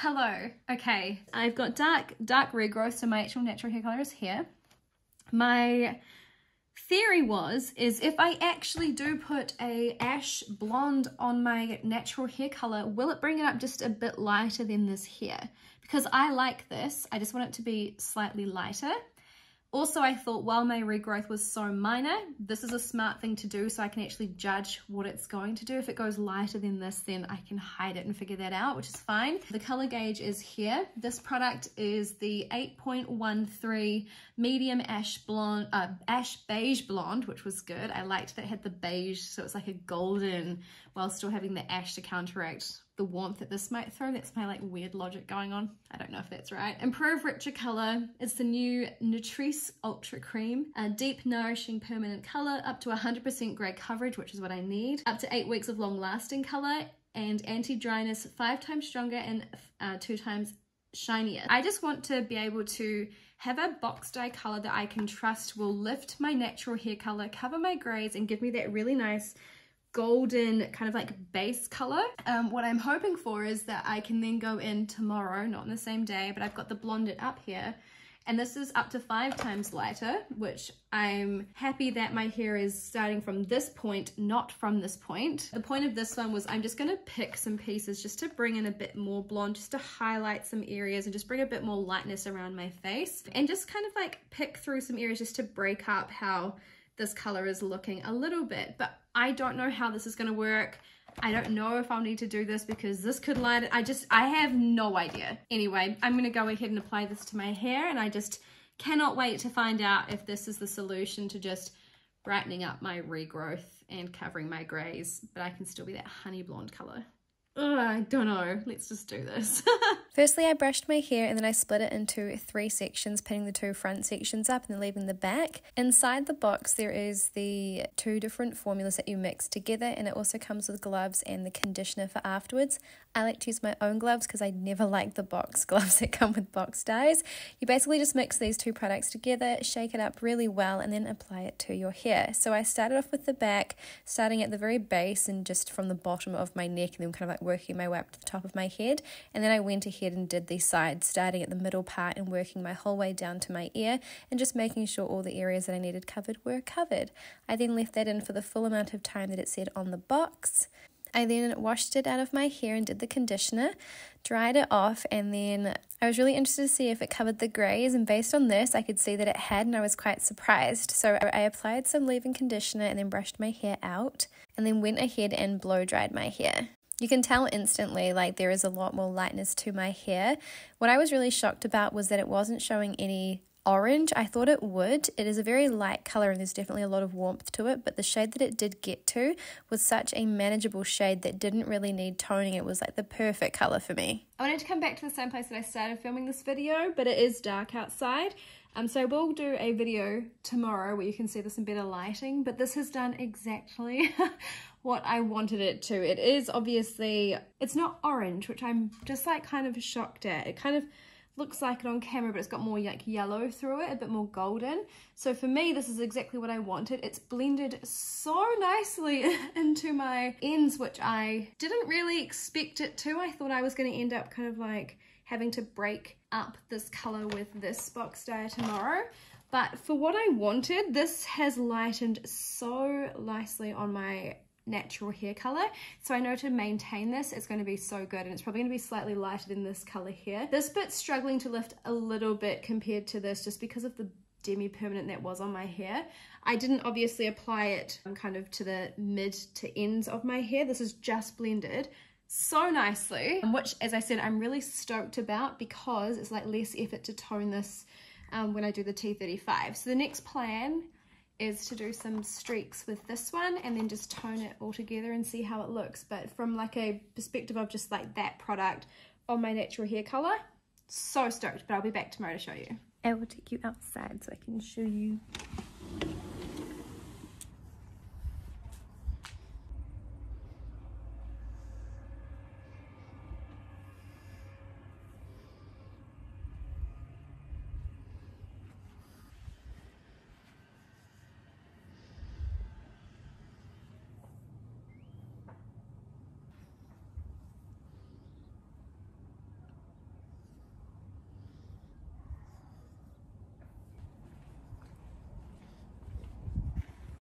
Hello. Okay, I've got dark regrowth, so my actual natural hair color is here. My theory is if I actually do put a ash blonde on my natural hair color, will it bring it up just a bit lighter than this here? Because I like this, I just want it to be slightly lighter. Also, I thought while my regrowth was so minor, this is a smart thing to do so I can actually judge what it's going to do. If it goes lighter than this, then I can hide it and figure that out, which is fine. The color gauge is here. This product is the 8.13 medium ash blonde, ash beige blonde, which was good. I liked that it had the beige, so it's like a golden while still having the ash to counteract the warmth that this might throw. That's my like weird logic going on. I don't know if that's right. Improve richer color. It's the new Nutrice Ultra Cream. A deep, nourishing, permanent color, up to 100% gray coverage, which is what I need. Up to 8 weeks of long lasting color, and anti-dryness 5 times stronger and 2 times shinier. I just want to be able to have a box dye color that I can trust will lift my natural hair color, cover my grays, and give me that really nice golden kind of like base color. What I'm hoping for is that I can then go in tomorrow, not on the same day, but I've got the blonded up here, and this is up to 5 times lighter, which I'm happy that my hair is starting from this point, not from this point. The point of this one was I'm just gonna pick some pieces just to bring in a bit more blonde, just to highlight some areas and just bring a bit more lightness around my face, and just kind of like pick through some areas just to break up how this color is looking a little bit. But I don't know how this is going to work. I don't know if I'll need to do this because this could light it. I have no idea. Anyway, I'm going to go ahead and apply this to my hair, and I just cannot wait to find out if this is the solution to just brightening up my regrowth and covering my grays, but I can still be that honey blonde color. Ugh, I don't know. Let's just do this. Firstly, I brushed my hair and then I split it into 3 sections, pinning the 2 front sections up and then leaving the back. Inside the box, there is the 2 different formulas that you mix together, and it also comes with gloves and the conditioner for afterwards. I like to use my own gloves because I never like the box gloves that come with box dyes. You basically just mix these 2 products together, shake it up really well, and then apply it to your hair. So I started off with the back, starting at the very base and just from the bottom of my neck, and then kind of like working my way up to the top of my head. And then I went ahead and did the sides, starting at the middle part and working my whole way down to my ear, and just making sure all the areas that I needed covered were covered. I then left that in for the full amount of time that it said on the box. I then washed it out of my hair and did the conditioner, dried it off, and then I was really interested to see if it covered the greys, and based on this I could see that it had, and I was quite surprised. So I applied some leave-in conditioner and then brushed my hair out, and then went ahead and blow dried my hair. You can tell instantly like there is a lot more lightness to my hair. What I was really shocked about was that it wasn't showing any orange. I thought it would. It is a very light color and there's definitely a lot of warmth to it, but the shade that it did get to was such a manageable shade that didn't really need toning. It was like the perfect color for me. I wanted to come back to the same place that I started filming this video, but it is dark outside. So I will do a video tomorrow where you can see this in better lighting, but this has done exactly what I wanted it to. It is obviously, it's not orange, which I'm just like kind of shocked at. It kind of looks like it on camera, but it's got more like yellow through it, a bit more golden. So for me, this is exactly what I wanted. It's blended so nicely into my ends, which I didn't really expect it to. I thought I was going to end up kind of like having to break up this color with this box dye tomorrow. But for what I wanted, this has lightened so nicely on my natural hair color. So I know to maintain this, it's going to be so good, and it's probably going to be slightly lighter than this color here. This bit's struggling to lift a little bit compared to this just because of the demi-permanent that was on my hair. I didn't obviously apply it kind of to the mid to ends of my hair. This is just blended so nicely, which, as I said, I'm really stoked about because it's like less effort to tone this when I do the T35. So the next plan is to do some streaks with this one and then just tone it all together and see how it looks. But from like a perspective of just like that product on my natural hair color, so stoked. But I'll be back tomorrow to show you. I will take you outside so I can show you